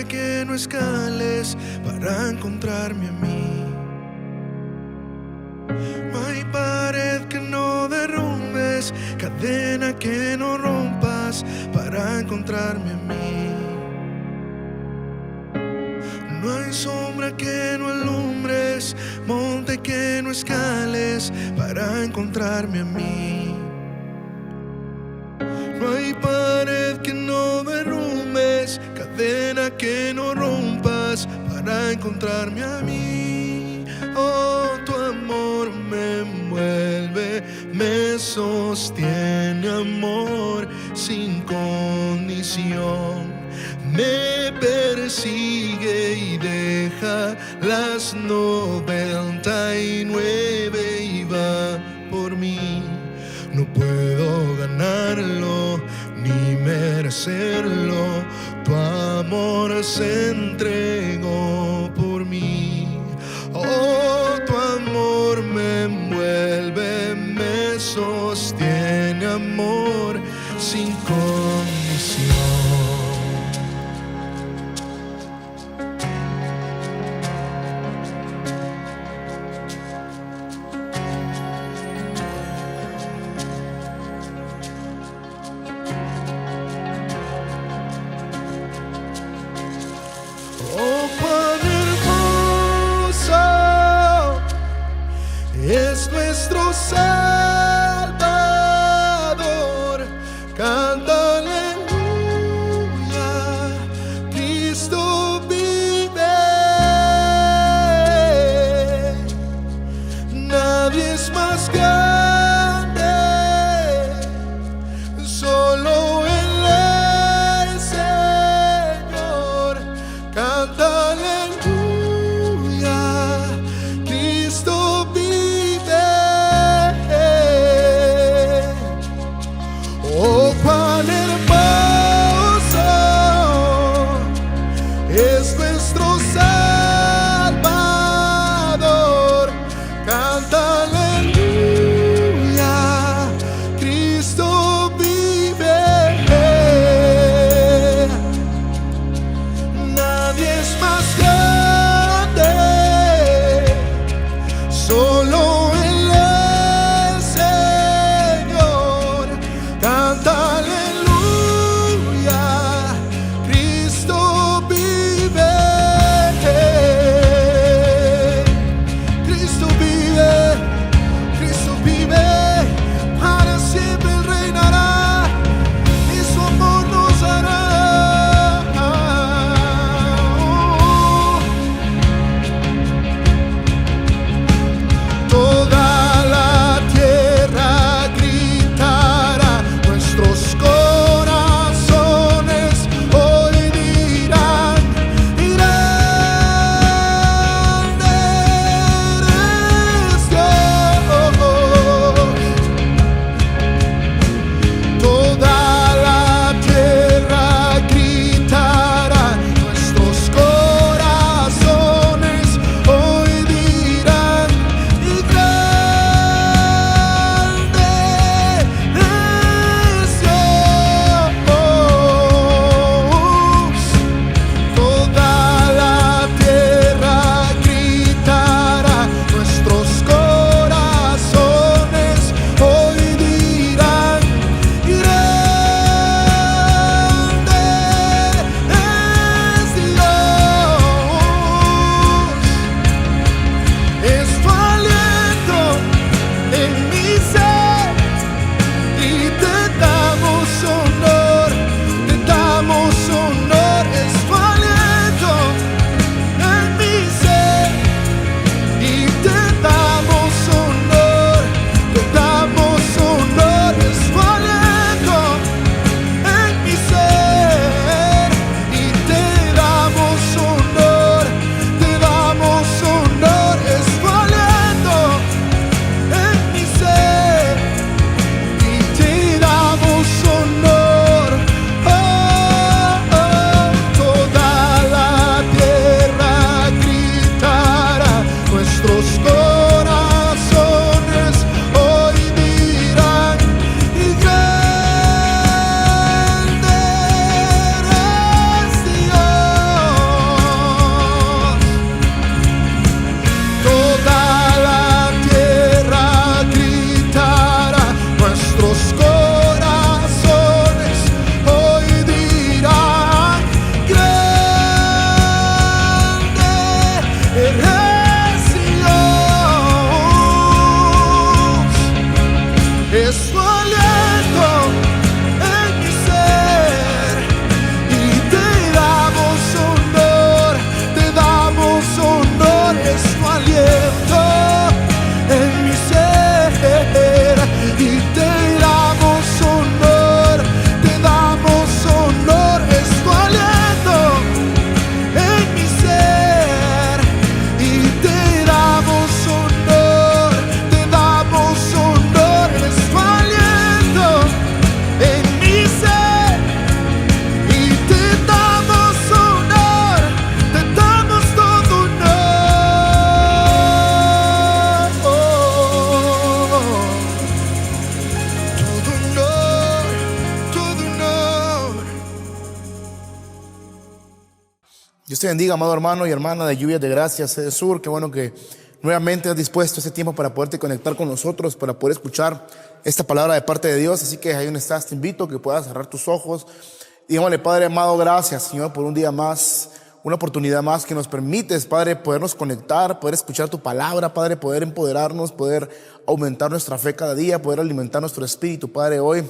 que no escales para encontrarme a mí. No hay pared que no derrumbes, cadena que no rompas para encontrarme a mí. No hay sombra que no alumbres, monte que no escales para encontrarme a mí. No hay pared que no derrumbes, cadena que no rompas para encontrarme a mí. Oh, tu amor me envuelve, me sostiene, amor sin condición. Me persigue y deja las 99 y va por mí. No puedo ganarlo ni merecerlo. Tu amor se entregó por mí. Oh, tu amor me envuelve, me sostiene, amor sin condición. Oh, Eres Dios, es tu aliento en mi ser y te damos honor, es tu aliento en mi ser y te damos honor, es tu aliento en mi ser y te damos honor, es tu aliento en mi ser y te damos honor, te damos todo honor. Dios te bendiga, amado hermano y hermana de Lluvias de Gracia, Sede Sur. Qué bueno que nuevamente has dispuesto ese tiempo para poderte conectar con nosotros, para poder escuchar esta palabra de parte de Dios. Así que ahí donde estás, te invito a que puedas cerrar tus ojos. Digámosle: Padre amado, gracias, Señor, por un día más, una oportunidad más que nos permites, Padre, podernos conectar, poder escuchar tu palabra, Padre, poder empoderarnos, poder aumentar nuestra fe cada día, poder alimentar nuestro espíritu, Padre. Hoy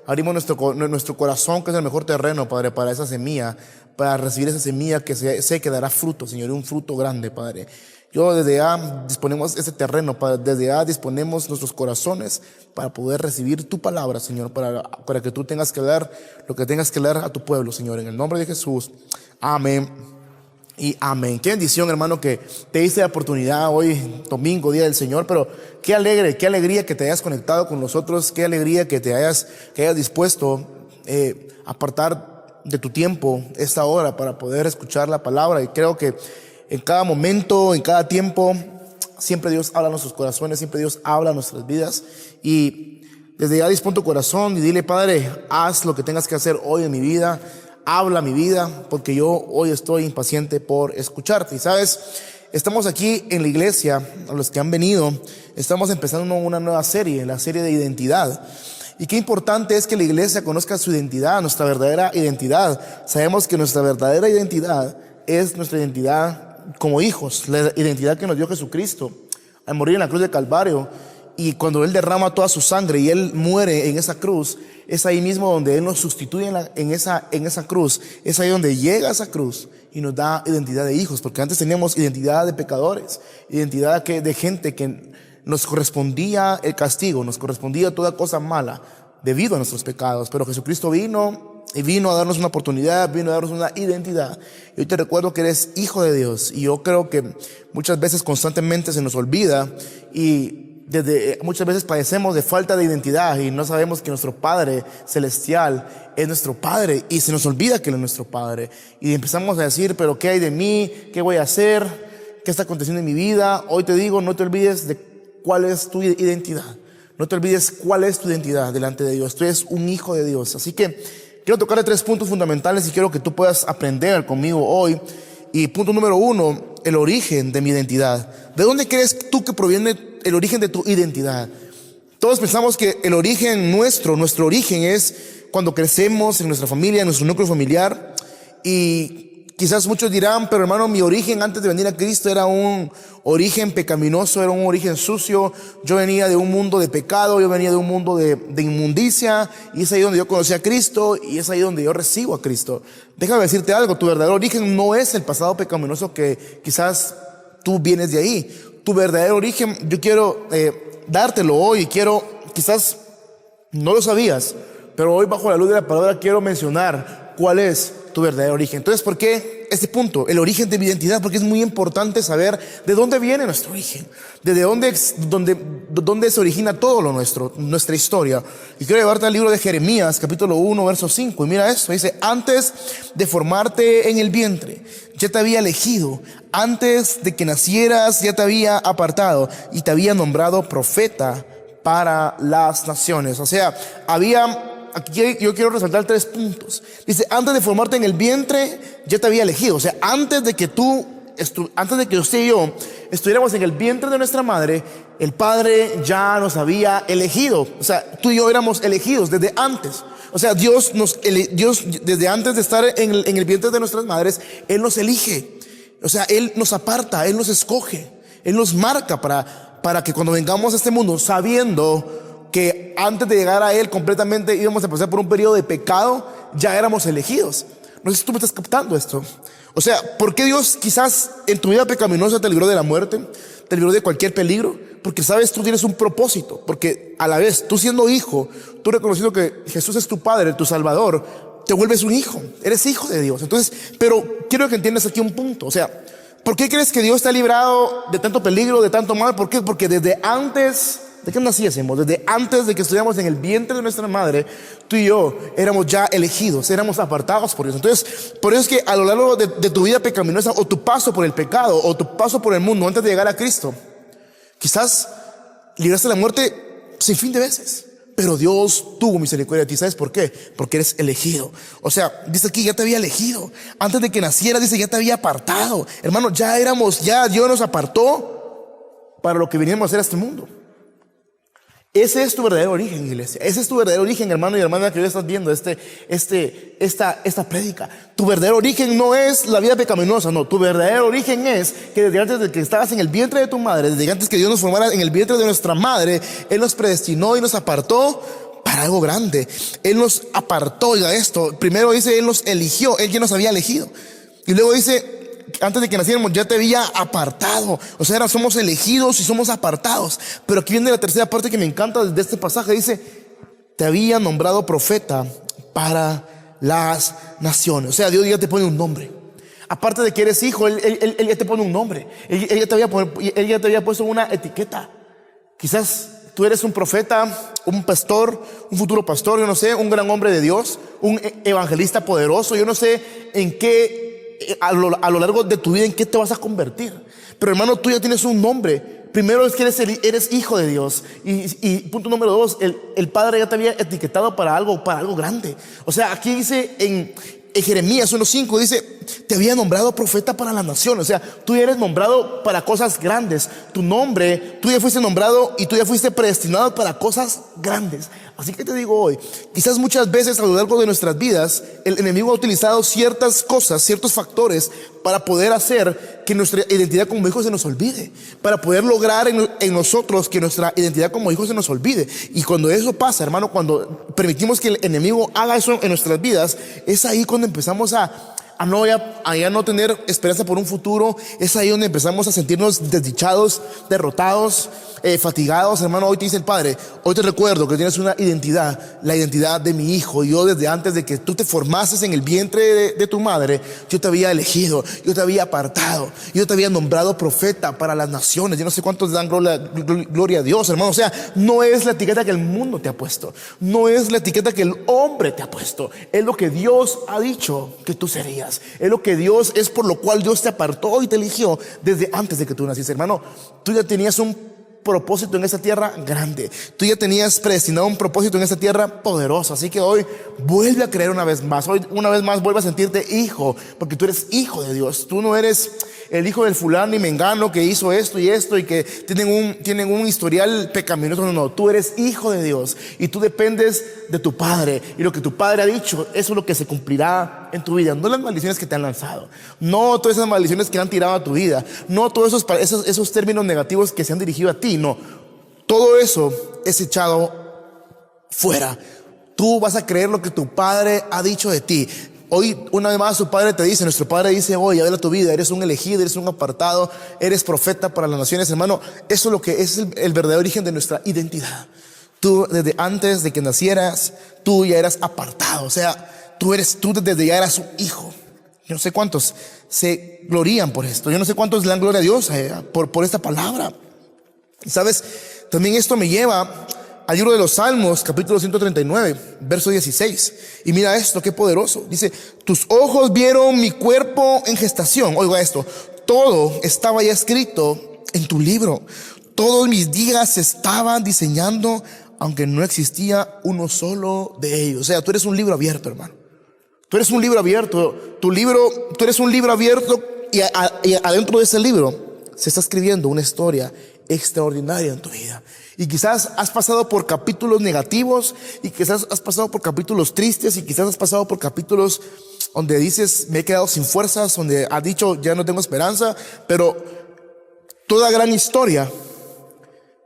abrimos nuestro corazón, que es el mejor terreno, Padre, para esa semilla, para recibir esa semilla que sé que dará fruto, Señor, y un fruto grande, Padre. Yo desde ya disponemos ese terreno, Padre, desde ya disponemos nuestros corazones para poder recibir tu palabra, Señor, para que tú tengas que dar lo que tengas que dar a tu pueblo, Señor, en el nombre de Jesús. Amén y amén. Qué bendición, hermano, que te diste la oportunidad hoy, domingo, día del Señor, pero qué alegría que te hayas conectado con nosotros, qué alegría que hayas dispuesto apartar de tu tiempo esta hora para poder escuchar la palabra. Y creo que en cada momento, en cada tiempo, siempre Dios habla a nuestros corazones, siempre Dios habla a nuestras vidas. Y desde ya dispón tu corazón y dile: Padre, haz lo que tengas que hacer hoy en mi vida, habla mi vida, porque yo hoy estoy impaciente por escucharte. Y sabes, estamos aquí en la iglesia, a los que han venido, estamos empezando una nueva serie, la serie de identidad. Y qué importante es que la iglesia conozca su identidad, nuestra verdadera identidad. Sabemos que nuestra verdadera identidad es nuestra identidad como hijos, la identidad que nos dio Jesucristo al morir en la cruz de Calvario. Y cuando Él derrama toda su sangre y Él muere en esa cruz, es ahí mismo donde Él nos sustituye en esa cruz. Es ahí donde llega esa cruz y nos da identidad de hijos, porque antes teníamos identidad de pecadores, identidad de gente que nos correspondía el castigo, nos correspondía toda cosa mala debido a nuestros pecados. Pero Jesucristo vino a darnos una oportunidad, vino a darnos una identidad. Y hoy te recuerdo que eres hijo de Dios. Y yo creo que muchas veces constantemente se nos olvida y muchas veces padecemos de falta de identidad y no sabemos que nuestro Padre Celestial es nuestro Padre, y se nos olvida que Él es nuestro Padre. Y empezamos a decir: pero ¿qué hay de mí? ¿Qué voy a hacer? ¿Qué está aconteciendo en mi vida? Hoy te digo: no te olvides de cuál es tu identidad. No te olvides cuál es tu identidad delante de Dios. Tú eres un hijo de Dios. Así que quiero tocarle 3 puntos fundamentales y quiero que tú puedas aprender conmigo hoy. Y punto número 1, el origen de mi identidad. ¿De dónde crees tú que proviene el origen de tu identidad? Todos pensamos que el origen nuestro origen es cuando crecemos en nuestra familia, en nuestro núcleo familiar. Y quizás muchos dirán: pero hermano, mi origen antes de venir a Cristo era un origen pecaminoso, era un origen sucio. Yo venía de un mundo de pecado, yo venía de un mundo de inmundicia, y es ahí donde yo conocí a Cristo, y es ahí donde yo recibo a Cristo. Déjame decirte algo: tu verdadero origen no es el pasado pecaminoso que quizás tú vienes de ahí. Tu verdadero origen, yo quiero dártelo hoy. Quizás no lo sabías, pero hoy, bajo la luz de la palabra, quiero mencionar cuál es tu verdadero origen. Entonces, ¿por qué este punto? El origen de mi identidad, porque es muy importante saber de dónde viene nuestro origen, desde dónde se origina todo lo nuestro, nuestra historia. Y quiero llevarte al libro de Jeremías, capítulo 1, verso 5. Y mira esto, dice: antes de formarte en el vientre, ya te había elegido. Antes de que nacieras, ya te había apartado y te había nombrado profeta para las naciones. O sea, aquí yo quiero resaltar 3 puntos. Dice: antes de formarte en el vientre, ya te había elegido. O sea, antes de que usted y yo estuviéramos en el vientre de nuestra madre, el Padre ya nos había elegido. O sea, tú y yo éramos elegidos desde antes. O sea, Dios desde antes de estar en el vientre de nuestras madres, Él nos elige. O sea, Él nos aparta, Él nos escoge, Él nos marca para que cuando vengamos a este mundo, sabiendo que antes de llegar a Él completamente íbamos a pasar por un periodo de pecado, ya éramos elegidos. No sé si tú me estás captando esto. O sea, ¿por qué Dios quizás en tu vida pecaminosa te libró de la muerte? Te libró de cualquier peligro. Porque sabes, tú tienes un propósito. Porque a la vez, tú siendo hijo, tú reconociendo que Jesús es tu Padre, tu Salvador, te vuelves un hijo. Eres hijo de Dios. Entonces, pero quiero que entiendas aquí un punto. O sea, ¿por qué crees que Dios te ha librado de tanto peligro, de tanto mal? ¿Por qué? Porque desde antes de que naciésemos, desde antes de que estuviéramos en el vientre de nuestra madre, tú y yo éramos ya elegidos, éramos apartados por Dios. Entonces, por eso es que a lo largo de tu vida pecaminosa, o tu paso por el pecado, o tu paso por el mundo antes de llegar a Cristo, quizás libraste la muerte sin fin de veces. Pero Dios tuvo misericordia de ti. ¿Sabes por qué? Porque eres elegido. O sea, dice aquí, ya te había elegido. Antes de que naciera, dice, ya te había apartado. Hermano, ya Dios nos apartó para lo que veníamos a hacer a este mundo. Ese es tu verdadero origen, iglesia. Ese es tu verdadero origen, hermano y hermana, que hoy estás viendo esta prédica. Tu verdadero origen no es la vida pecaminosa, no. Tu verdadero origen es que desde antes de que estabas en el vientre de tu madre, desde antes que Dios nos formara en el vientre de nuestra madre, Él nos predestinó y nos apartó para algo grande. Él nos apartó, oiga esto. Primero dice, Él nos eligió, Él ya nos había elegido. Y luego dice, antes de que naciéramos ya te había apartado. O sea, ahora somos elegidos y somos apartados. Pero aquí viene la tercera parte que me encanta de este pasaje. Dice, te había nombrado profeta para las naciones. O sea, Dios ya te pone un nombre. Aparte de que eres hijo, Él ya te pone un nombre. Él ya te había puesto una etiqueta. Quizás tú eres un profeta, un pastor, un futuro pastor, yo no sé, un gran hombre de Dios, un evangelista poderoso. Yo no sé en qué a lo largo de tu vida en qué te vas a convertir. Pero hermano, tú ya tienes un nombre. Primero es que eres hijo de Dios. Y punto número 2, el Padre ya te había etiquetado para algo grande. O sea, aquí dice en Jeremías 1:5, dice, te había nombrado profeta para la nación. O sea, tú ya eres nombrado para cosas grandes. Tu nombre, tú ya fuiste nombrado y tú ya fuiste predestinado para cosas grandes. Así que te digo hoy, quizás muchas veces a lo largo de nuestras vidas, el enemigo ha utilizado ciertas cosas, ciertos factores para poder hacer que nuestra identidad como hijos se nos olvide, para poder lograr en nosotros que nuestra identidad como hijos se nos olvide. Y cuando eso pasa, hermano, cuando permitimos que el enemigo haga eso en nuestras vidas, es ahí cuando empezamos a no tener esperanza por un futuro. Es ahí donde empezamos a sentirnos desdichados, derrotados, fatigados. Hermano, hoy te dice el Padre, hoy te recuerdo que tienes una identidad, la identidad de mi hijo. Yo desde antes de que tú te formases en el vientre de tu madre, yo te había elegido, yo te había apartado, yo te había nombrado profeta para las naciones. Yo no sé cuántos dan gloria a Dios, hermano. O sea, no es la etiqueta que el mundo te ha puesto, no es la etiqueta que el hombre te ha puesto, es lo que Dios ha dicho que tú serías. Es lo que Dios, es por lo cual Dios te apartó y te eligió desde antes de que tú naciste. Hermano, tú ya tenías un propósito en esa tierra grande. Tú ya tenías predestinado un propósito en esa tierra poderosa. Así que hoy vuelve a creer una vez más. Hoy una vez más vuelve a sentirte hijo, porque tú eres hijo de Dios. Tú no eres el hijo del fulano y mengano que hizo esto y que tienen un historial pecaminoso. No, tú eres hijo de Dios y tú dependes de tu Padre, y lo que tu Padre ha dicho, eso es lo que se cumplirá en tu vida. No las maldiciones que te han lanzado, no todas esas maldiciones que han tirado a tu vida, no todos esos términos negativos que se han dirigido a ti. No, todo eso es echado fuera. Tú vas a creer lo que tu Padre ha dicho de ti. Hoy una vez más nuestro Padre dice hoy, a ver tu vida, eres un elegido, eres un apartado, eres profeta para las naciones. Hermano, eso es lo que es el verdadero origen de nuestra identidad. Tú desde antes de que nacieras, tú ya eras apartado. O sea, tú desde ya eras un hijo. Yo no sé cuántos se glorían por esto. Yo no sé cuántos le dan gloria a Dios por esta palabra. Y sabes, también esto me lleva al libro de los Salmos, capítulo 139, verso 16. Y mira esto, qué poderoso. Dice, tus ojos vieron mi cuerpo en gestación. Oiga esto, todo estaba ya escrito en tu libro. Todos mis días se estaban diseñando, aunque no existía uno solo de ellos. O sea, tú eres un libro abierto, hermano. Tú eres un libro abierto. Tú eres un libro abierto y adentro de ese libro se está escribiendo una historia extraordinaria en tu vida. Y quizás has pasado por capítulos negativos, y quizás has pasado por capítulos tristes, y quizás has pasado por capítulos donde dices, me he quedado sin fuerzas, donde has dicho, ya no tengo esperanza, pero toda gran historia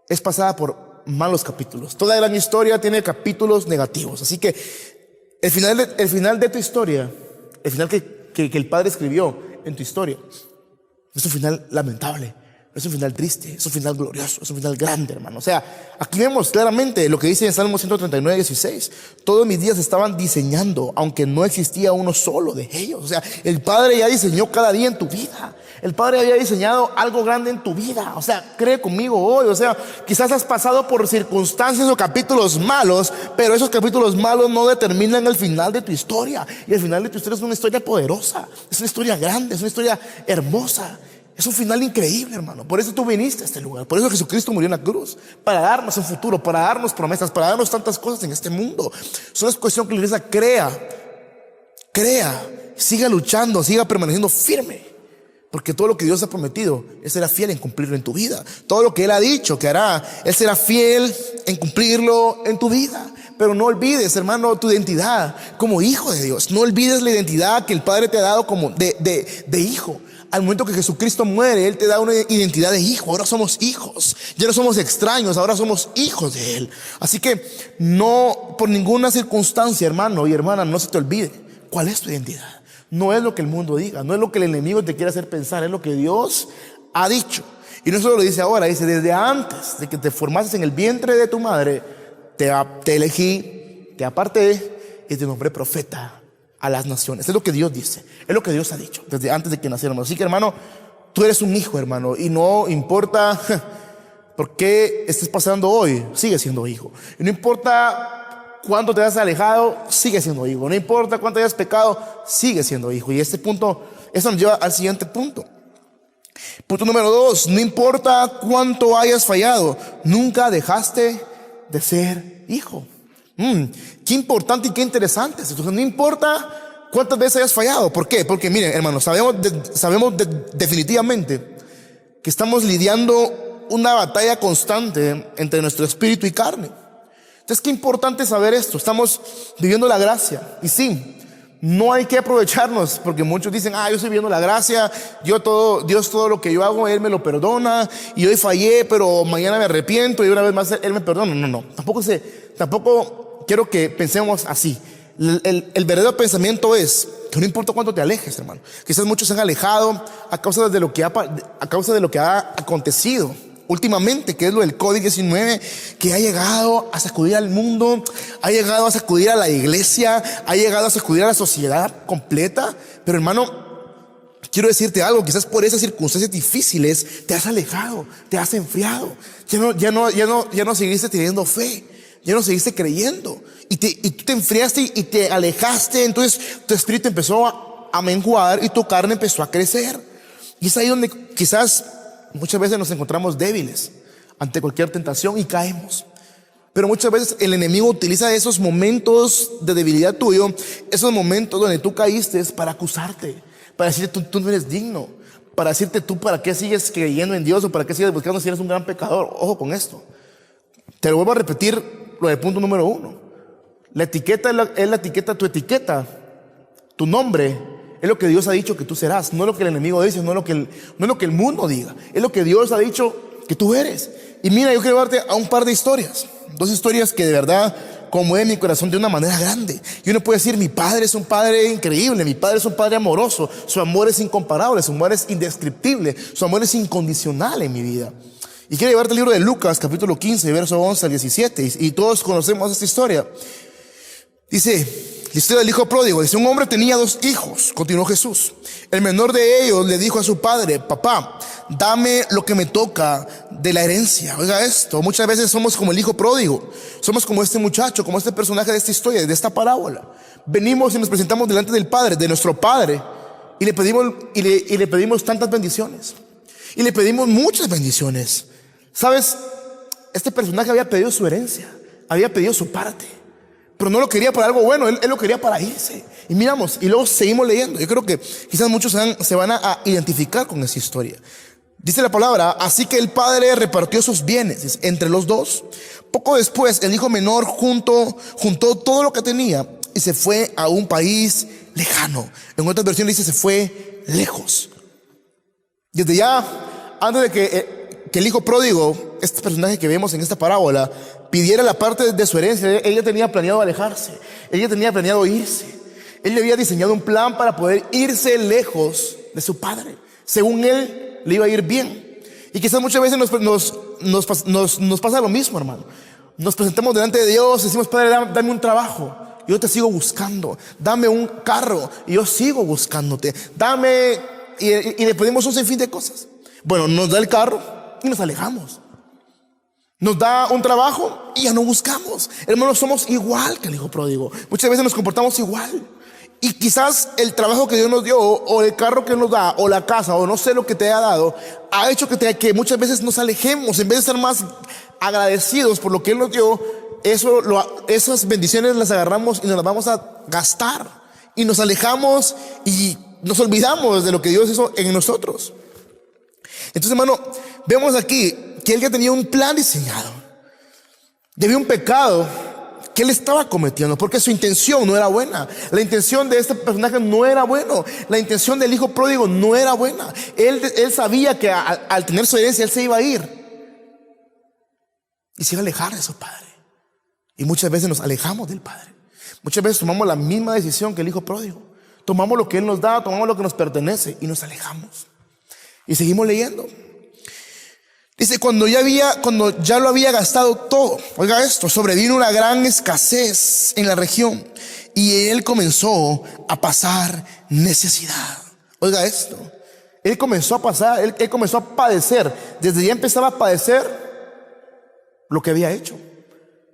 es pasada por malos capítulos. Toda gran historia tiene capítulos negativos. Así que el final de tu historia, el final que el Padre escribió en tu historia, es un final lamentable, es un final triste, es un final glorioso, es un final grande, hermano. O sea, aquí vemos claramente lo que dice en Salmo 139:16. Todos mis días estaban diseñando, aunque no existía uno solo de ellos. O sea, el Padre ya diseñó cada día en tu vida. El Padre había diseñado algo grande en tu vida. O sea, cree conmigo hoy. O sea, quizás has pasado por circunstancias o capítulos malos, pero esos capítulos malos no determinan el final de tu historia. Y el final de tu historia es una historia poderosa, es una historia grande, es una historia hermosa. Es un final increíble, hermano. Por eso tú viniste a este lugar. Por eso Jesucristo murió en la cruz. Para darnos un futuro, para darnos promesas, para darnos tantas cosas en este mundo. Solo es cuestión que la iglesia crea, siga luchando, siga permaneciendo firme. Porque todo lo que Dios ha prometido, Él será fiel en cumplirlo en tu vida. Todo lo que Él ha dicho que hará, Él será fiel en cumplirlo en tu vida. Pero no olvides, hermano, tu identidad como hijo de Dios. No olvides la identidad que el Padre te ha dado como de hijo. Al momento que Jesucristo muere, Él te da una identidad de hijo. Ahora somos hijos. Ya no somos extraños, ahora somos hijos de Él. Así que no, por ninguna circunstancia, hermano y hermana, no se te olvide cuál es tu identidad. No es lo que el mundo diga, no es lo que el enemigo te quiere hacer pensar, es lo que Dios ha dicho. Y no solo lo dice ahora, dice, desde antes de que te formases en el vientre de tu madre, te elegí, te aparté y te nombré profeta a las naciones. Es lo que Dios dice, es lo que Dios ha dicho desde antes de que naciéramos. Así que, hermano, tú eres un hijo, hermano, y no importa por qué estés pasando hoy, sigue siendo hijo. Y no importa cuánto te hayas alejado, sigue siendo hijo. No importa cuánto hayas pecado, sigue siendo hijo. Y este punto, eso nos lleva al siguiente punto. Punto número 2, no importa cuánto hayas fallado, nunca dejaste de ser hijo. Qué importante y qué interesante. Entonces, no importa cuántas veces hayas fallado. ¿Por qué? Porque miren, hermanos, sabemos definitivamente que estamos lidiando una batalla constante entre nuestro espíritu y carne. Entonces, qué importante saber esto. Estamos viviendo la gracia. Y sí, no hay que aprovecharnos, porque muchos dicen, yo estoy viviendo la gracia, Dios todo lo que yo hago, Él me lo perdona, y hoy fallé, pero mañana me arrepiento, y una vez más Él me perdona. No. Tampoco quiero que pensemos así. El verdadero pensamiento es que no importa cuánto te alejes, hermano. Quizás muchos se han alejado a causa de lo que ha acontecido últimamente, que es lo del COVID-19, que ha llegado a sacudir al mundo, ha llegado a sacudir a la iglesia, ha llegado a sacudir a la sociedad completa. Pero, hermano, quiero decirte algo, quizás por esas circunstancias difíciles te has alejado, te has enfriado, ya no seguiste teniendo fe, ya no seguiste creyendo, y tú te enfriaste y te alejaste. Entonces tu espíritu empezó a menguar y tu carne empezó a crecer. Y es ahí donde quizás muchas veces nos encontramos débiles ante cualquier tentación y caemos. Pero muchas veces el enemigo utiliza esos momentos de debilidad tuyo, esos momentos donde tú caíste, para acusarte, para decirte tú no eres digno, para decirte tú para qué sigues creyendo en Dios o para qué sigues buscando si eres un gran pecador. Ojo con esto. Te lo vuelvo a repetir, lo del punto número 1. La etiqueta es la etiqueta, tu etiqueta, tu nombre. Es lo que Dios ha dicho que tú serás, no es lo que el enemigo dice, no es lo que el mundo diga, es lo que Dios ha dicho que tú eres. Y mira, yo quiero darte a un par de historias, 2 historias que de verdad conmueven mi corazón de una manera grande. Y uno puede decir, mi padre es un padre increíble, mi padre es un padre amoroso, su amor es incomparable, su amor es indescriptible, su amor es incondicional en mi vida. Y quiero llevarte el libro de Lucas, capítulo 15, verso 11 al 17, y todos conocemos esta historia. Dice, la historia del hijo pródigo. Dice, un hombre tenía 2 hijos, continuó Jesús. El menor de ellos le dijo a su padre, papá, dame lo que me toca de la herencia. Oiga esto, muchas veces somos como el hijo pródigo. Somos como este muchacho, como este personaje de esta historia, de esta parábola. Venimos y nos presentamos delante del Padre, de nuestro Padre, y le pedimos tantas bendiciones. Y le pedimos muchas bendiciones. ¿Sabes? Este personaje había pedido su herencia, había pedido su parte, pero no lo quería para algo bueno, él lo quería para irse. Y miramos, y luego seguimos leyendo. Yo creo que quizás muchos se van a identificar con esa historia. Dice la palabra, así que el padre repartió sus bienes entre los 2. Poco después, el hijo menor juntó todo lo que tenía y se fue a un país lejano. En otra versión dice se fue lejos. Desde ya, antes de que el hijo pródigo, este personaje que vemos en esta parábola, pidiera la parte de su herencia, él ya tenía planeado alejarse, él ya tenía planeado irse. Él le había diseñado un plan para poder irse lejos de su padre. Según él, le iba a ir bien. Y quizás muchas veces nos pasa lo mismo, hermano. Nos presentamos delante de Dios, decimos: Padre, dame un trabajo, yo te sigo buscando. Dame un carro, y yo sigo buscándote. Dame, y le pedimos un sinfín de cosas. Bueno, nos da el carro y nos alejamos. Nos da un trabajo y ya no buscamos. Hermanos, somos igual que el hijo pródigo. Muchas veces nos comportamos igual. Y quizás el trabajo que Dios nos dio, o el carro que nos da, o la casa, o no sé lo que te ha dado, ha hecho que muchas veces nos alejemos. En vez de ser más agradecidos por lo que Él nos dio, esas bendiciones las agarramos y nos las vamos a gastar. Y nos alejamos y nos olvidamos de lo que Dios hizo en nosotros. Entonces, hermano, vemos aquí que Él ya tenía un plan diseñado. Ya había un pecado que él estaba cometiendo, porque su intención no era buena. La intención de este personaje no era bueno. La intención del hijo pródigo no era buena. Él sabía que al tener su herencia él se iba a ir y se iba a alejar de su padre. Y muchas veces nos alejamos del padre. Muchas veces tomamos la misma decisión que el hijo pródigo. Tomamos lo que él nos da, tomamos lo que nos pertenece y nos alejamos. Y seguimos leyendo. Dice: cuando ya lo había gastado todo, oiga esto, sobrevino una gran escasez en la región y él comenzó a pasar necesidad. Oiga esto, él comenzó a padecer. Desde ya empezaba a padecer lo que había hecho.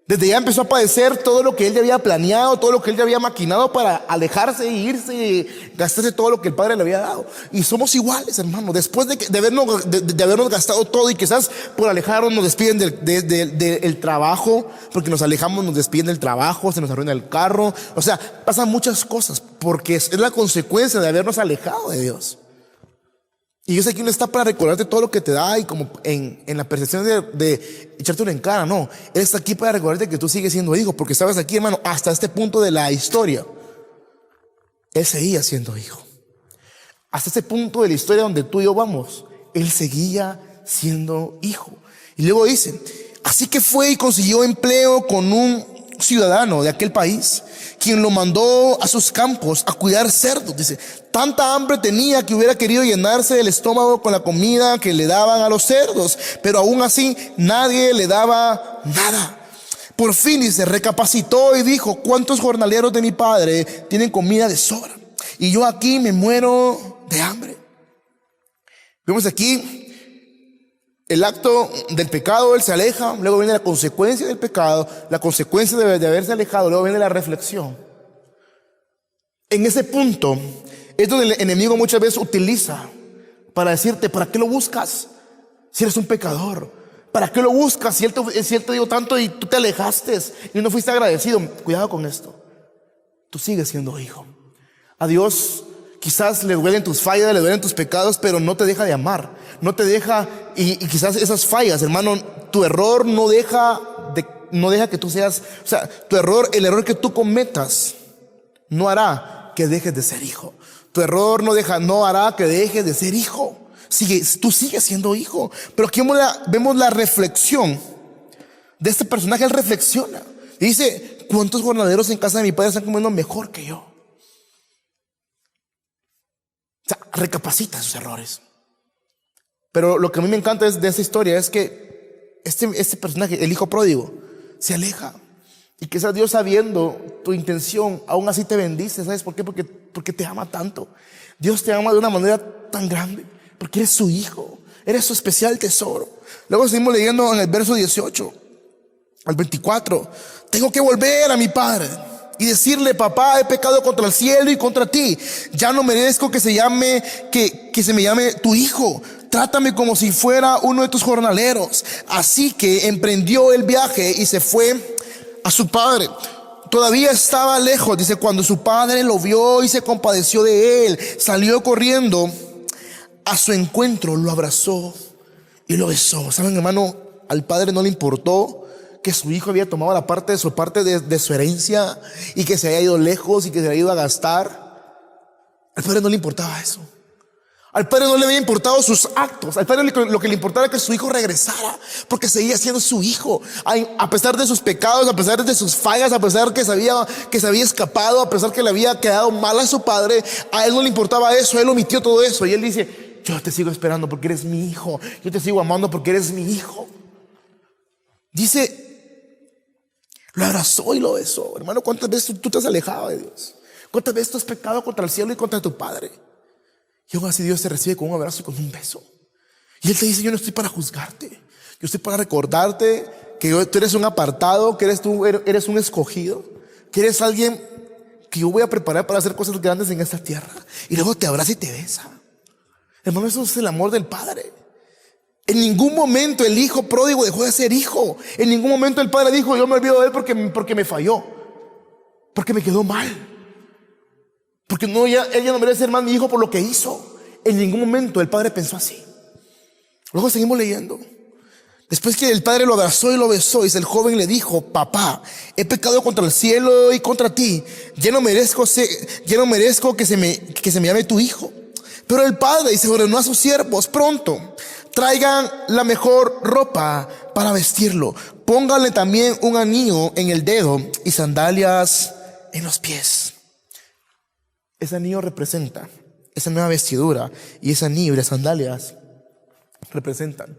Desde ya empezó a padecer todo lo que él ya había planeado, todo lo que él ya había maquinado para alejarse e irse y gastarse todo lo que el padre le había dado. Y somos iguales, hermano. Después de habernos gastado todo, y quizás por alejarnos nos despiden del trabajo, porque nos alejamos, nos despiden del trabajo, se nos arruina el carro. O sea, pasan muchas cosas porque es la consecuencia de habernos alejado de Dios. Y yo sé que no está para recordarte todo lo que te da y como en la percepción de echarte una en cara. No, Él está aquí para recordarte que tú sigues siendo hijo. Porque sabes, aquí, hermano, hasta este punto de la historia, Él seguía siendo hijo. Hasta este punto de la historia donde tú y yo vamos, Él seguía siendo hijo. Y luego dice: así que fue y consiguió empleo con un ciudadano de aquel país, quien lo mandó a sus campos a cuidar cerdos. Dice: tanta hambre tenía que hubiera querido llenarse el estómago con la comida que le daban a los cerdos, pero aún así nadie le daba nada. Por fin, dice, recapacitó y dijo: ¿cuántos jornaleros de mi padre tienen comida de sobra? Y yo aquí me muero de hambre. Vemos aquí el acto del pecado. Él se aleja, luego viene la consecuencia del pecado, la consecuencia de haberse alejado, luego viene la reflexión. En ese punto es donde el enemigo muchas veces utiliza para decirte: ¿para qué lo buscas si eres un pecador? ¿Para qué lo buscas si él te dio tanto y tú te alejaste y no fuiste agradecido? Cuidado con esto. Tú sigues siendo hijo. A Dios quizás le duelen tus fallas, le duelen tus pecados, pero no te deja de amar. No te deja, y quizás esas fallas, hermano, tu error no deja que tú seas, o sea, el error que tú cometas no hará que dejes de ser hijo. Tu error no hará que dejes de ser hijo. Tú sigues siendo hijo. Pero aquí vemos la reflexión de este personaje. Él reflexiona y dice: ¿cuántos jornaleros en casa de mi padre están comiendo mejor que yo? O sea, recapacita sus errores. Pero lo que a mí me encanta de esta historia es que este personaje, el hijo pródigo, se aleja. Y quizás Dios, sabiendo tu intención, aún así te bendice. ¿Sabes por qué? Porque te ama tanto. Dios te ama de una manera tan grande, porque eres su hijo, eres su especial tesoro. Luego seguimos leyendo en el verso 18 al 24. Tengo que volver a mi padre y decirle: papá, he pecado contra el cielo y contra ti. Ya no merezco que se me llame tu hijo. Trátame como si fuera uno de tus jornaleros. Así que emprendió el viaje y se fue a su padre. Todavía estaba lejos, dice, cuando su padre lo vio y se compadeció de él. Salió corriendo a su encuentro, lo abrazó y lo besó. ¿Saben, hermano? Al padre no le importó que su hijo había tomado la parte de su herencia y que se haya ido lejos y que se haya ido a gastar. Al padre no le importaba eso. Al padre no le había importado sus actos. Al padre lo que le importaba era que su hijo regresara, porque seguía siendo su hijo. A pesar de sus pecados, a pesar de sus fallas, a pesar que se había escapado, a pesar que le había quedado mal a su padre, a él no le importaba eso. Él omitió todo eso. Y él dice: yo te sigo esperando porque eres mi hijo. Yo te sigo amando porque eres mi hijo. Dice, lo abrazó y lo besó. Hermano, ¿cuántas veces tú te has alejado de Dios? ¿Cuántas veces tú has pecado contra el cielo y contra tu padre? Y aún así Dios te recibe con un abrazo y con un beso. Y Él te dice: yo no estoy para juzgarte, yo estoy para recordarte que tú eres un apartado, que eres un escogido, que eres alguien que yo voy a preparar para hacer cosas grandes en esta tierra. Y luego te abraza y te besa. Hermano, eso es el amor del Padre. En ningún momento el hijo pródigo dejó de ser hijo. En ningún momento el padre dijo: yo me olvido de él porque me falló, porque me quedó mal, porque ella no merece ser más mi hijo por lo que hizo. En ningún momento el padre pensó así. Luego seguimos leyendo. Después que el padre lo abrazó y lo besó, dice: el joven le dijo: papá, he pecado contra el cielo y contra ti. Ya no merezco que se me llame tu hijo. Pero el padre dice: ordenó a sus siervos: pronto, traigan la mejor ropa para vestirlo. Pónganle también un anillo en el dedo y sandalias en los pies. Ese anillo representa esa nueva vestidura, y ese anillo y las sandalias representan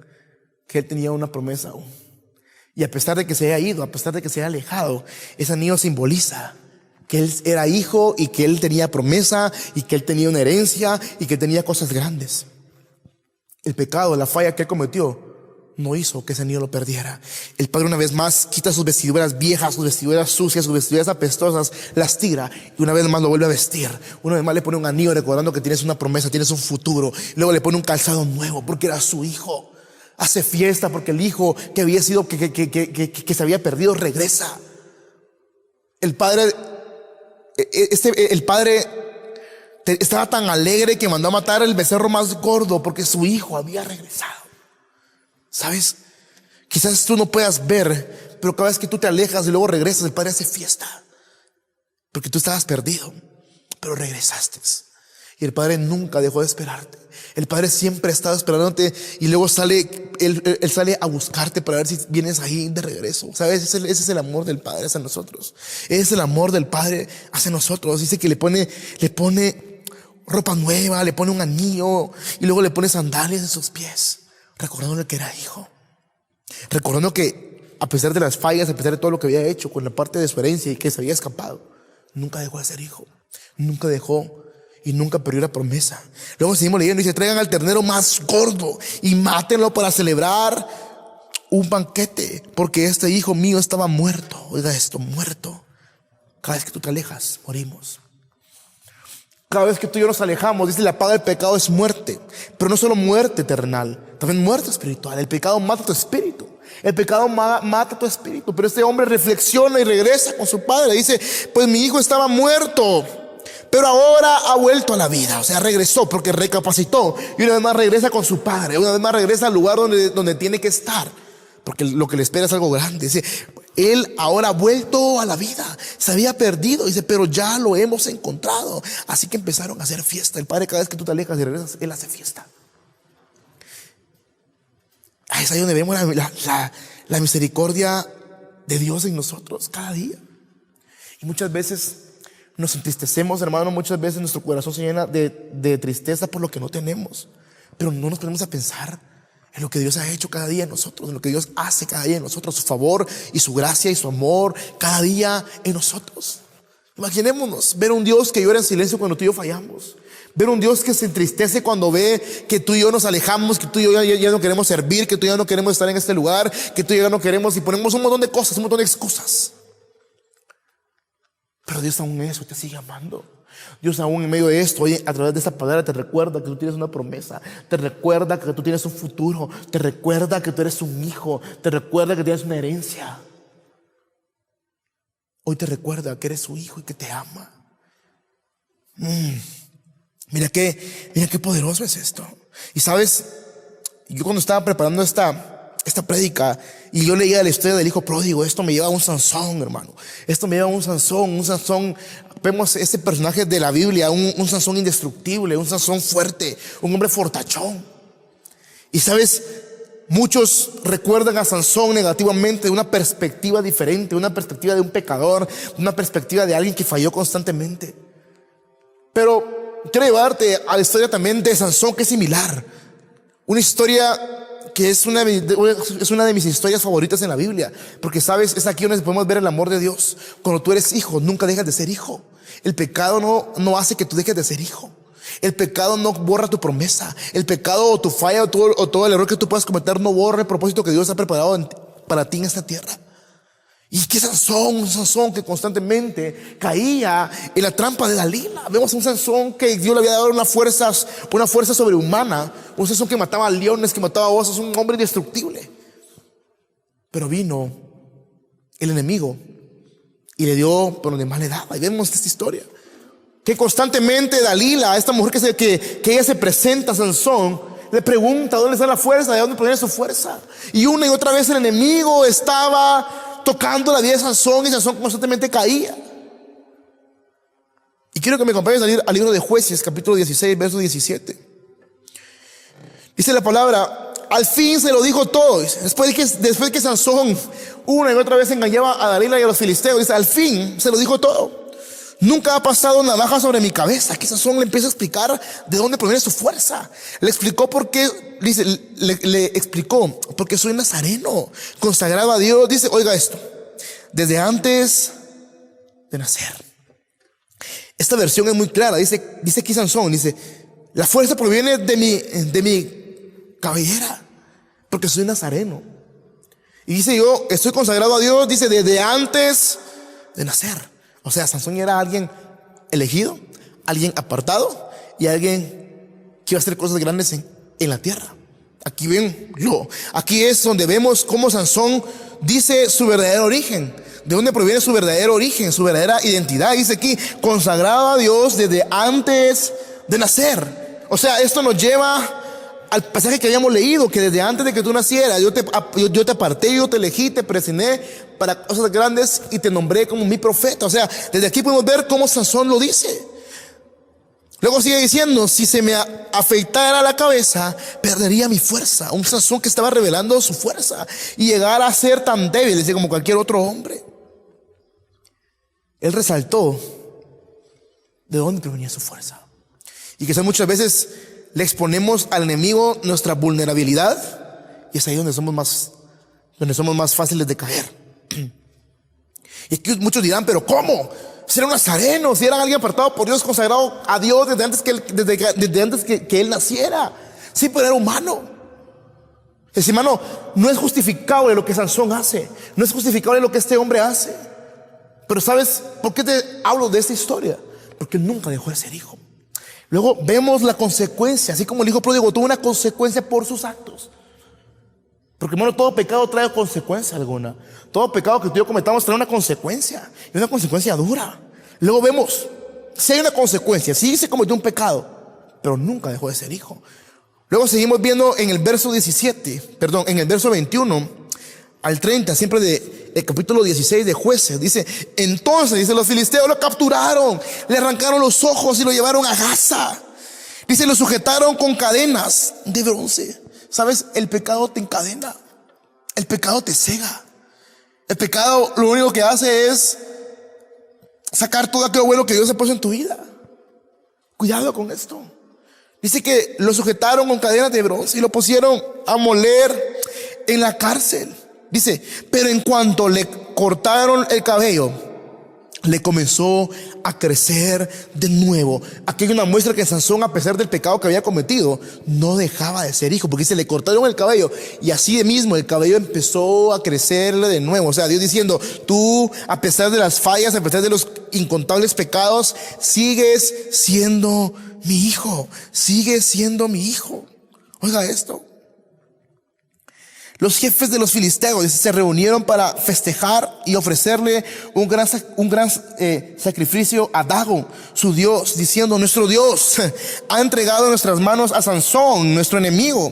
que él tenía una promesa aún. Y a pesar de que se haya ido, a pesar de que se haya alejado, ese anillo simboliza que él era hijo y que él tenía promesa y que él tenía una herencia y que tenía cosas grandes. El pecado, la falla que él cometió no hizo que ese anillo lo perdiera. El padre una vez más quita sus vestiduras viejas, sus vestiduras sucias, sus vestiduras apestosas, las tira y una vez más lo vuelve a vestir. Una vez más le pone un anillo recordando que tienes una promesa, tienes un futuro. Luego le pone un calzado nuevo porque era su hijo. Hace fiesta porque el hijo que había sido, que se había perdido, regresa. El padre estaba tan alegre que mandó a matar el becerro más gordo porque su hijo había regresado. ¿Sabes? Quizás tú no puedas ver, pero cada vez que tú te alejas y luego regresas, el padre hace fiesta porque tú estabas perdido, pero regresaste. Y el padre nunca dejó de esperarte. El padre siempre ha estado esperándote. Y luego él sale a buscarte para ver si vienes ahí de regreso. ¿Sabes? Ese es el amor del padre hacia nosotros. Ese es el amor del padre hacia nosotros. Dice que le pone ropa nueva, le pone un anillo y luego le pone sandalias en sus pies, recordándole que era hijo, recordando que a pesar de las fallas, a pesar de todo lo que había hecho con la parte de su herencia y que se había escapado, nunca dejó de ser hijo, nunca dejó y nunca perdió la promesa. Luego seguimos leyendo y dice: traigan al ternero más gordo y mátenlo para celebrar un banquete, porque este hijo mío estaba muerto. Oiga esto, muerto. Cada vez que tú te alejas, morimos. Cada vez que tú y yo nos alejamos, dice: la paga del pecado es muerte. Pero no solo muerte terrenal, también muerte espiritual. El pecado mata tu espíritu. El pecado mata tu espíritu. Pero este hombre reflexiona y regresa con su padre. Dice: pues mi hijo estaba muerto, pero ahora ha vuelto a la vida. O sea, regresó porque recapacitó. Y una vez más regresa con su padre. Una vez más regresa al lugar donde tiene que estar, porque lo que le espera es algo grande. Dice: él ahora ha vuelto a la vida. Se había perdido, dice, pero ya lo hemos encontrado. Así que empezaron a hacer fiesta. El padre, cada vez que tú te alejas y regresas, él hace fiesta. Es ahí donde vemos la misericordia de Dios en nosotros cada día. Y muchas veces nos entristecemos, hermano. Muchas veces nuestro corazón se llena de tristeza por lo que no tenemos. Pero no nos ponemos a pensar en lo que Dios ha hecho cada día en nosotros, en lo que Dios hace cada día en nosotros, su favor y su gracia y su amor cada día en nosotros. Imaginémonos ver un Dios que llora en silencio cuando tú y yo fallamos, ver un Dios que se entristece cuando ve que tú y yo nos alejamos, que tú y yo ya no queremos servir, que tú y yo ya no queremos estar en este lugar, que tú y yo ya no queremos, y ponemos un montón de cosas, un montón de excusas. Pero Dios aún eso te sigue amando. Dios aún en medio de esto, hoy a través de esta palabra te recuerda que tú tienes una promesa, te recuerda que tú tienes un futuro, te recuerda que tú eres un hijo, te recuerda que tienes una herencia. Hoy te recuerda que eres su hijo y que te ama. Mira qué poderoso es esto. Y sabes, yo cuando estaba preparando esta prédica y yo leía la historia del hijo pródigo, esto me lleva a un Sansón, hermano. Esto me lleva a un Sansón vemos este personaje de la Biblia, un Sansón indestructible, un Sansón fuerte, un hombre fortachón. Y sabes, muchos recuerdan a Sansón negativamente de una perspectiva diferente, una perspectiva de un pecador, una perspectiva de alguien que falló constantemente. Pero quiero llevarte a la historia también de Sansón, que es similar. Una historia que es una de mis historias favoritas en la Biblia, porque sabes, es aquí donde podemos ver el amor de Dios. Cuando tú eres hijo, nunca dejas de ser hijo. El pecado no hace que tú dejes de ser hijo. El pecado no borra tu promesa. El pecado o tu falla o todo el error que tú puedas cometer no borra el propósito que Dios ha preparado para ti en esta tierra. Y que un Sansón que constantemente caía en la trampa de Dalila. Vemos un Sansón que Dios le había dado una fuerza sobrehumana. Un Sansón que mataba leones, que mataba osos, un hombre indestructible. Pero vino el enemigo y le dio por donde más le daba. Y vemos esta historia, que constantemente Dalila, esta mujer que ella se presenta a Sansón, le pregunta dónde está la fuerza, de dónde proviene su fuerza. Y una y otra vez el enemigo estaba tocando la vida de Sansón, y Sansón constantemente caía. Y quiero que me acompañes al libro de Jueces, capítulo 16, verso 17. Dice la palabra: al fin se lo dijo todo. Después que Sansón una y otra vez engañaba a Dalila y a los filisteos, dice: al fin se lo dijo todo. Nunca ha pasado navaja sobre mi cabeza. Aquí Sansón le empieza a explicar de dónde proviene su fuerza. Le explicó por qué, dice, le explicó: porque soy nazareno, consagrado a Dios. Dice, oiga esto, desde antes de nacer. Esta versión es muy clara. Dice aquí Sansón, dice: la fuerza proviene de mi cabellera, porque soy nazareno. Y dice: yo estoy consagrado a Dios, dice, desde antes de nacer. O sea, Sansón era alguien elegido, alguien apartado y alguien que iba a hacer cosas grandes en la tierra. Aquí es donde vemos cómo Sansón dice su verdadero origen. ¿De dónde proviene su verdadero origen, su verdadera identidad? Dice aquí: consagrado a Dios desde antes de nacer. O sea, esto nos lleva al pasaje que habíamos leído, que desde antes de que tú nacieras, yo te aparté, yo te elegí, te presioné para cosas grandes y te nombré como mi profeta. O sea, desde aquí podemos ver cómo Sansón lo dice. Luego sigue diciendo: si se me afeitara la cabeza, perdería mi fuerza. Un Sansón que estaba revelando su fuerza y llegar a ser tan débil, dice, como cualquier otro hombre. Él resaltó de dónde provenía su fuerza. Y quizás muchas veces le exponemos al enemigo nuestra vulnerabilidad, y es ahí donde somos más fáciles de caer. Y aquí muchos dirán: pero ¿cómo? Si era un nazareno, si era alguien apartado por Dios, consagrado a Dios desde antes que él naciera. Sí, pero era humano. Hermano, no es justificable lo que Sansón hace, no es justificable lo que este hombre hace. Pero ¿sabes por qué te hablo de esta historia? Porque nunca dejó de ser hijo. Luego vemos la consecuencia, así como el hijo pródigo tuvo una consecuencia por sus actos. Porque hermano, todo pecado trae consecuencia alguna. Todo pecado que tú y yo cometamos trae una consecuencia, y una consecuencia dura. Luego vemos, si hay una consecuencia, sí se cometió un pecado, pero nunca dejó de ser hijo. Luego seguimos viendo en el verso 21 al 30, siempre del capítulo 16 de Jueces. Dice: entonces, dice, los filisteos lo capturaron, le arrancaron los ojos y lo llevaron a Gaza. Dice: lo sujetaron con cadenas de bronce. ¿Sabes? El pecado te encadena, el pecado te cega. El pecado lo único que hace es sacar todo aquello bueno que Dios ha puesto en tu vida. Cuidado con esto. Dice que lo sujetaron con cadenas de bronce y lo pusieron a moler en la cárcel. Dice: pero en cuanto le cortaron el cabello, le comenzó a crecer de nuevo. Aquí hay una muestra que Sansón, a pesar del pecado que había cometido, no dejaba de ser hijo, porque se le cortaron el cabello y así de mismo el cabello empezó a crecerle de nuevo. O sea, Dios diciendo: tú, a pesar de las fallas, a pesar de los incontables pecados, sigues siendo mi hijo, sigues siendo mi hijo. Oiga esto. Los jefes de los filisteos, dice, se reunieron para festejar y ofrecerle un gran sacrificio a Dagon, su dios, diciendo: nuestro Dios ha entregado en nuestras manos a Sansón, nuestro enemigo.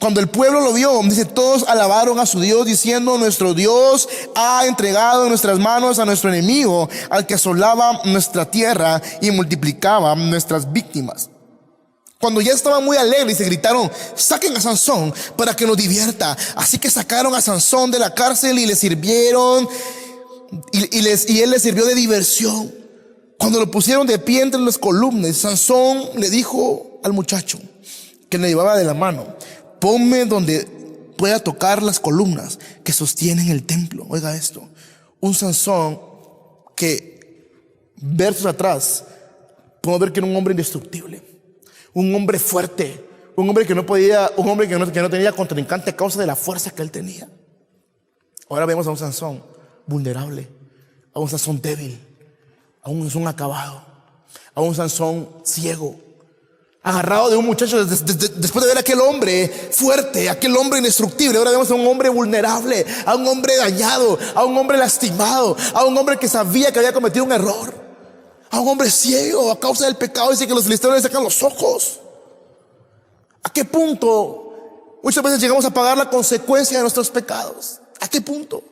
Cuando el pueblo lo vio, dice, todos alabaron a su Dios diciendo, nuestro Dios ha entregado en nuestras manos a nuestro enemigo, al que asolaba nuestra tierra y multiplicaba nuestras víctimas. Cuando ya estaban muy alegres, se gritaron, saquen a Sansón para que nos divierta. Así que sacaron a Sansón de la cárcel y le sirvieron, y él les sirvió de diversión. Cuando lo pusieron de pie entre las columnas, Sansón le dijo al muchacho que le llevaba de la mano, ponme donde pueda tocar las columnas que sostienen el templo. Oiga esto, un Sansón que versos atrás podemos ver que era un hombre indestructible, un hombre fuerte, un hombre que no tenía contrincante a causa de la fuerza que él tenía. Ahora vemos a un Sansón vulnerable, a un Sansón débil, a un Sansón acabado, a un Sansón ciego, agarrado de un muchacho después de ver a aquel hombre fuerte, aquel hombre indestructible. Ahora vemos a un hombre vulnerable, a un hombre dañado, a un hombre lastimado, a un hombre que sabía que había cometido un error, a un hombre ciego a causa del pecado. Dice que los filisteos le sacan los ojos. ¿A qué punto muchas veces llegamos a pagar la consecuencia de nuestros pecados? ¿A qué punto?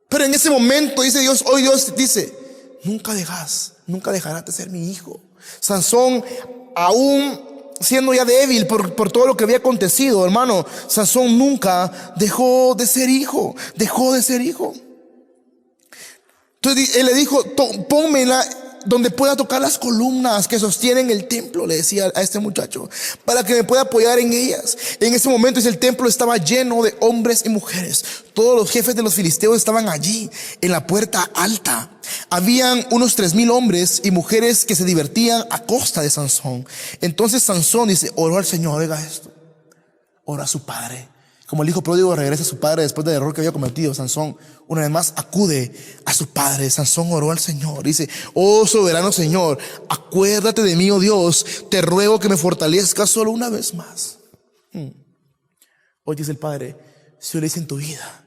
Pero en ese momento dice Dios, hoy Dios dice, nunca dejarás de ser mi hijo. Sansón, aún siendo ya débil por todo lo que había acontecido, hermano, Sansón nunca dejó de ser hijo. Entonces él le dijo, pónmela donde pueda tocar las columnas que sostienen el templo, le decía a este muchacho, para que me pueda apoyar en ellas. En ese momento el templo estaba lleno de hombres y mujeres. Todos los jefes de los filisteos estaban allí en la puerta alta. Habían unos 3,000 hombres y mujeres que se divertían a costa de Sansón. Entonces Sansón dice, oró al Señor. Oiga esto, oró a su padre. Como el hijo pródigo regresa a su padre después del error que había cometido, Sansón una vez más acude a su padre. Sansón oró al Señor. Dice, oh soberano Señor, acuérdate de mí, oh Dios, te ruego que me fortalezcas solo una vez más. Hoy dice el Padre, si yo lo hice en tu vida,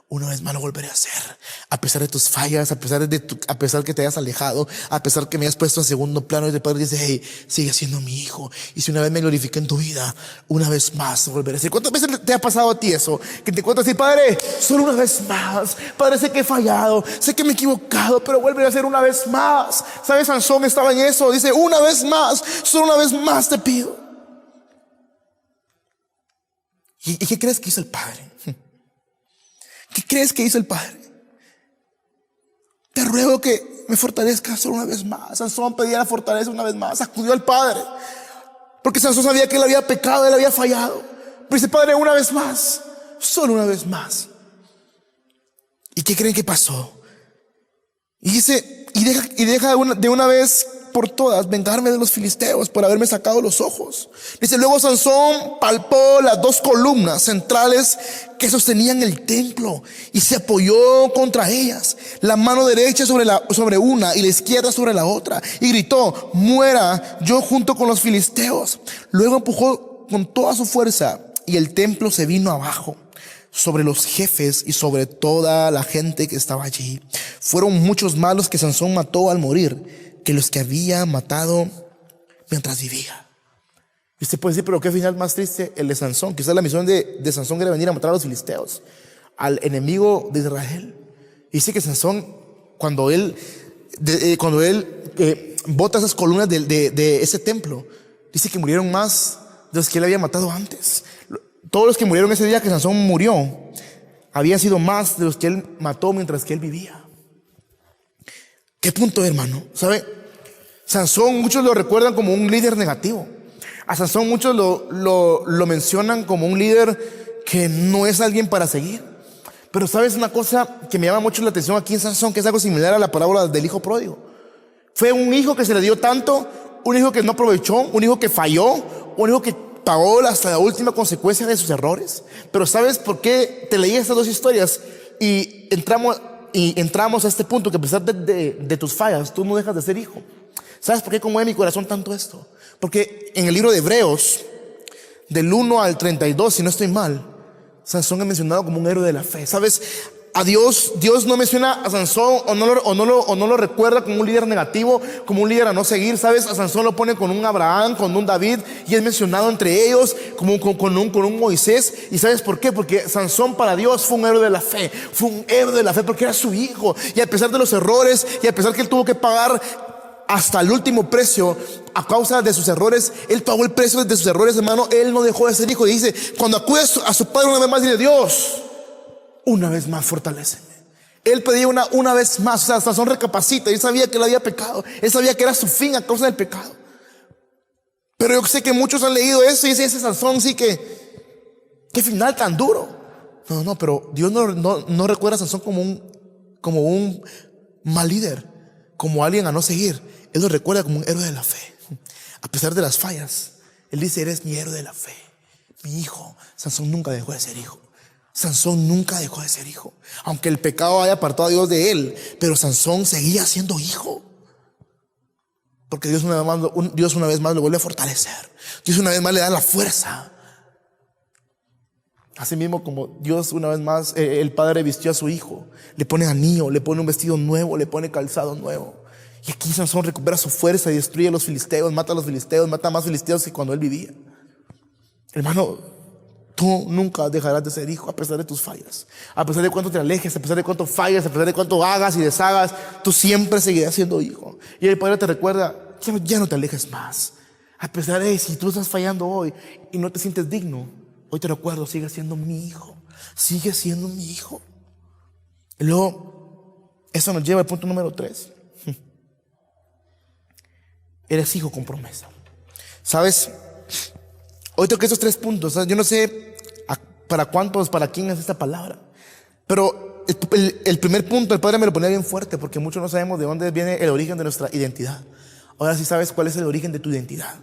una vez más lo volveré a hacer. A pesar de tus fallas, a pesar que te hayas alejado, a pesar que me hayas puesto en segundo plano, y el Padre dice, hey, sigue siendo mi hijo. Y si una vez me glorifiqué en tu vida, una vez más lo volveré a hacer. ¿Cuántas veces te ha pasado a ti eso? Que te encuentras así, Padre, solo una vez más. Padre, sé que he fallado, sé que me he equivocado, pero vuelve a hacer una vez más. ¿Sabes? Sansón estaba en eso. Dice, una vez más, solo una vez más te pido. ¿Y qué crees que hizo el Padre? ¿Qué crees que hizo el Padre? Te ruego que me fortalezcas solo una vez más. Sansón pedía la fortaleza una vez más. Acudió al Padre, porque Sansón sabía que él había pecado, él había fallado. Pero dice, Padre, una vez más, solo una vez más. ¿Y qué creen que pasó? Y dice, y deja de una vez por todas vengarme de los filisteos por haberme sacado los ojos. Dice, luego Sansón palpó las 2 columnas centrales que sostenían el templo y se apoyó contra ellas, la mano derecha sobre una y la izquierda sobre la otra, y gritó, muera yo junto con los filisteos. Luego empujó con toda su fuerza y el templo se vino abajo sobre los jefes y sobre toda la gente que estaba allí. Fueron muchos más los que Sansón mató al morir que los que había matado mientras vivía. Y usted puede decir, pero qué final más triste el de Sansón. Quizás la misión de Sansón era venir a matar a los filisteos, al enemigo de Israel. Y dice que Sansón, cuando él bota esas columnas de ese templo, dice que murieron más de los que él había matado antes. Todos los que murieron ese día que Sansón murió habían sido más de los que él mató mientras que él vivía. ¿Qué punto, hermano? ¿Sabe? Sansón, muchos lo recuerdan como un líder negativo. A Sansón muchos lo mencionan como un líder que no es alguien para seguir. Pero ¿sabes una cosa que me llama mucho la atención aquí en Sansón? Que es algo similar a la parábola del hijo pródigo. Fue un hijo que se le dio tanto, un hijo que no aprovechó, un hijo que falló, un hijo que pagó hasta la última consecuencia de sus errores. Pero ¿sabes por qué te leí estas 2 historias? Y entramos a este punto, que a pesar de tus fallas, tú no dejas de ser hijo. ¿Sabes por qué conmueve mi corazón tanto esto? Porque en el libro de Hebreos, del 1 al 32, si no estoy mal, Sansón es mencionado como un héroe de la fe. ¿Sabes? a Dios no menciona a Sansón o no lo recuerda como un líder negativo, como un líder a no seguir, ¿sabes? A Sansón lo pone con un Abraham, con un David, y es mencionado entre ellos como con un Moisés. ¿Y sabes por qué? Porque Sansón para Dios fue un héroe de la fe, fue un héroe de la fe porque era su hijo, y a pesar de los errores, y a pesar que él tuvo que pagar hasta el último precio a causa de sus errores, él pagó el precio de sus errores, hermano. Él no dejó de ser hijo, y dice, cuando acude a su padre una vez más, dice: Dios, una vez más fortaléceme. Él pedía una vez más. O sea, Sansón recapacita. Él sabía que él había pecado, él sabía que era su fin a causa del pecado. Pero yo sé que muchos han leído eso y dicen: ese Sansón sí que qué final tan duro. No, pero Dios no recuerda a Sansón como un mal líder, como alguien a no seguir. Él lo recuerda como un héroe de la fe. A pesar de las fallas, él dice: eres mi héroe de la fe, mi hijo. Sansón nunca dejó de ser hijo. Sansón nunca dejó de ser hijo, aunque el pecado haya apartado a Dios de él, pero Sansón seguía siendo hijo, porque Dios una vez más lo vuelve a fortalecer. Dios una vez más le da la fuerza. Así mismo como Dios una vez más, el padre vistió a su hijo, le pone anillo, le pone un vestido nuevo, le pone calzado nuevo. Y aquí Sansón recupera su fuerza y destruye a los filisteos, mata a los filisteos, mata a más filisteos que cuando él vivía. Hermano, tú nunca dejarás de ser hijo a pesar de tus fallas, a pesar de cuánto te alejes, a pesar de cuánto fallas, a pesar de cuánto hagas y deshagas. Tú siempre seguirás siendo hijo. Y el Padre te recuerda: ya no te alejes más. A pesar de si tú estás fallando hoy y no te sientes digno, hoy te recuerdo: sigue siendo mi hijo, sigue siendo mi hijo. Y luego eso nos lleva al punto número 3. Eres hijo con promesa. ¿Sabes? Hoy toqué esos 3 puntos. Yo no sé para cuántos, para quién es esta palabra, pero el primer punto el Padre me lo ponía bien fuerte, porque muchos no sabemos de dónde viene el origen de nuestra identidad. Ahora sí sabes cuál es el origen de tu identidad.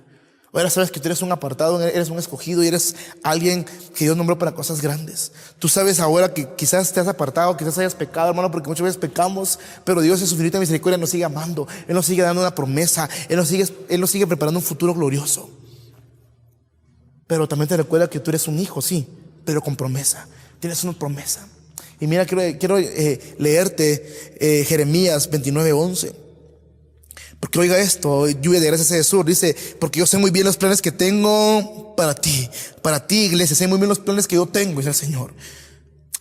Ahora sabes que tú eres un apartado, eres un escogido y eres alguien que Dios nombró para cosas grandes. Tú sabes ahora que quizás te has apartado, quizás hayas pecado, hermano, porque muchas veces pecamos, pero Dios en su infinita misericordia nos sigue amando. Él nos sigue dando una promesa, Él nos sigue preparando un futuro glorioso. Pero también te recuerda que tú eres un hijo, sí, pero con promesa. Tienes una promesa. Y mira, quiero leerte Jeremías 29:11. Porque oiga esto: lluvia de gracias de sur. Dice: porque yo sé muy bien los planes que tengo para ti, iglesia. Sé muy bien los planes que yo tengo, dice el Señor.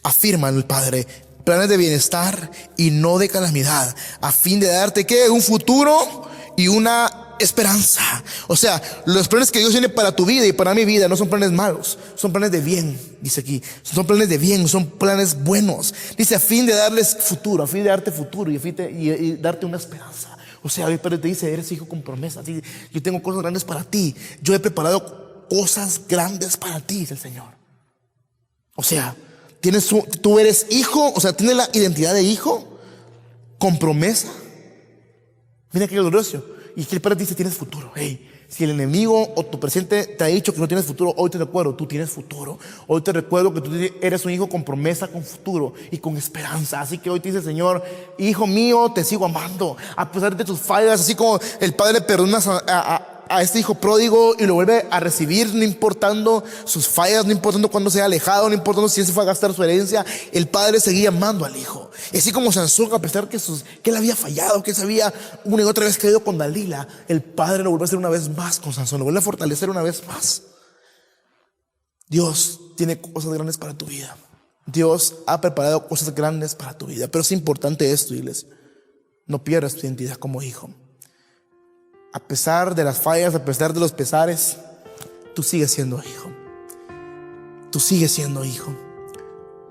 Afirma el Padre: planes de bienestar y no de calamidad, a fin de darte ¿qué? Un futuro y una esperanza. O sea, los planes que Dios tiene para tu vida y para mi vida no son planes malos, son planes de bien. Dice aquí, son planes de bien, son planes buenos. Dice: a fin de darles futuro, a fin de darte futuro y darte una esperanza. O sea, el Padre te dice: eres hijo con promesa. Yo tengo cosas grandes para ti, yo he preparado cosas grandes para ti, dice el Señor. O sea, tú eres hijo, o sea, tienes la identidad de hijo con promesa. Mira qué glorioso. Y que el Padre dice: tienes futuro. Hey, si el enemigo o tu presente te ha dicho que no tienes futuro, hoy te recuerdo: tú tienes futuro. Hoy te recuerdo que tú eres un hijo con promesa, con futuro y con esperanza. Así que hoy te dice el Señor: hijo mío, te sigo amando a pesar de tus fallas. Así como el Padre perdona a este hijo pródigo y lo vuelve a recibir, no importando sus fallas, no importando cuándo se ha alejado, no importando si él se fue a gastar su herencia, el Padre seguía amando al hijo. Y así como Sansón, a pesar que él había fallado, que se había una y otra vez caído con Dalila, el Padre lo vuelve a hacer una vez más con Sansón, lo vuelve a fortalecer una vez más. Dios tiene cosas grandes para tu vida. Dios ha preparado cosas grandes para tu vida. Pero es importante esto, iglesia: no pierdas tu identidad como hijo. A pesar de las fallas, a pesar de los pesares, tú sigues siendo hijo. Tú sigues siendo hijo.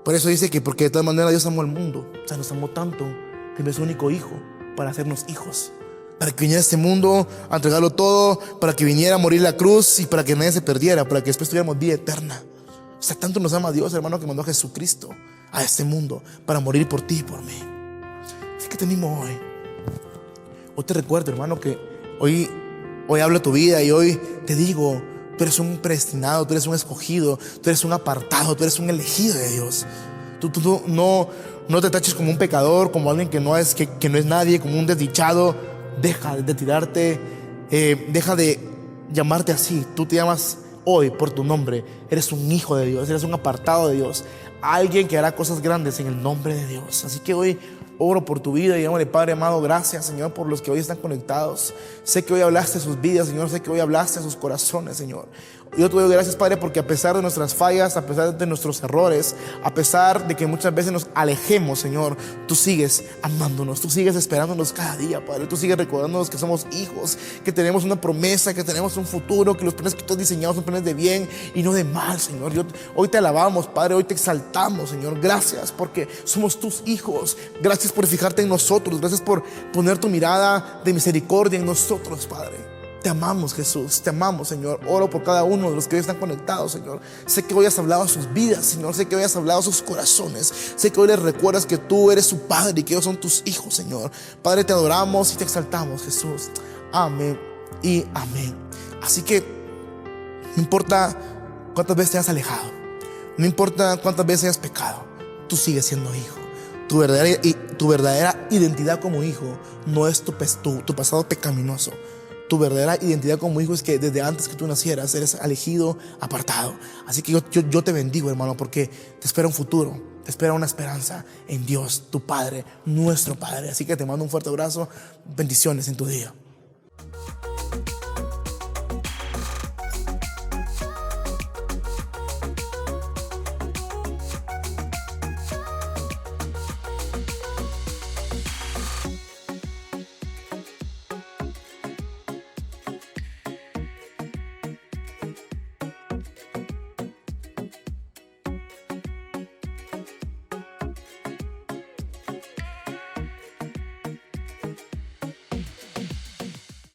Por eso dice que porque de tal manera Dios amó al mundo, o sea, nos amó tanto que envió a su único hijo para hacernos hijos, para que viniera a este mundo a entregarlo todo, para que viniera a morir en la cruz y para que nadie se perdiera, para que después tuviéramos vida eterna. O sea, tanto nos ama Dios, hermano, que mandó a Jesucristo a este mundo para morir por ti y por mí. Así que te animo hoy. Hoy te recuerdo, hermano, que Hoy hablo tu vida y hoy te digo: tú eres un predestinado, tú eres un escogido, tú eres un apartado, tú eres un elegido de Dios. Tú no te taches como un pecador, como alguien que no es nadie, como un desdichado. Deja de tirarte, deja de llamarte así. Tú te llamas hoy por tu nombre eres un hijo de Dios, eres un apartado de Dios, alguien que hará cosas grandes en el nombre de Dios. Así que hoy oro por tu vida y digámosle: Padre amado, gracias, Señor, por los que hoy están conectados. Sé que hoy hablaste a sus vidas, Señor. Sé que hoy hablaste a sus corazones, Señor. Yo te doy gracias, Padre, porque a pesar de nuestras fallas, a pesar de nuestros errores, a pesar de que muchas veces nos alejemos, Señor, tú sigues amándonos, tú sigues esperándonos cada día, Padre. Tú sigues recordándonos que somos hijos, que tenemos una promesa, que tenemos un futuro, que los planes que tú has diseñado son planes de bien y no de mal, Señor. Hoy te alabamos, Padre, hoy te exaltamos, Señor. Gracias porque somos tus hijos. Gracias por fijarte en nosotros. Gracias por poner tu mirada de misericordia en nosotros, Padre. Te amamos, Jesús, te amamos, Señor. Oro por cada uno de los que hoy están conectados, Señor. Sé que hoy has hablado a sus vidas, Señor. Sé que hoy has hablado a sus corazones. Sé que hoy les recuerdas que tú eres su Padre y que ellos son tus hijos, Señor. Padre, te adoramos y te exaltamos, Jesús. Amén y amén. Así que no importa cuántas veces te has alejado, no importa cuántas veces hayas pecado, tú sigues siendo hijo. Tu verdadera identidad como hijo no es tu pasado pecaminoso. Tu verdadera identidad como hijo es que desde antes que tú nacieras eres elegido, apartado. Así que yo te bendigo, hermano, porque te espera un futuro, te espera una esperanza en Dios, tu Padre, nuestro Padre. Así que te mando un fuerte abrazo, bendiciones en tu día.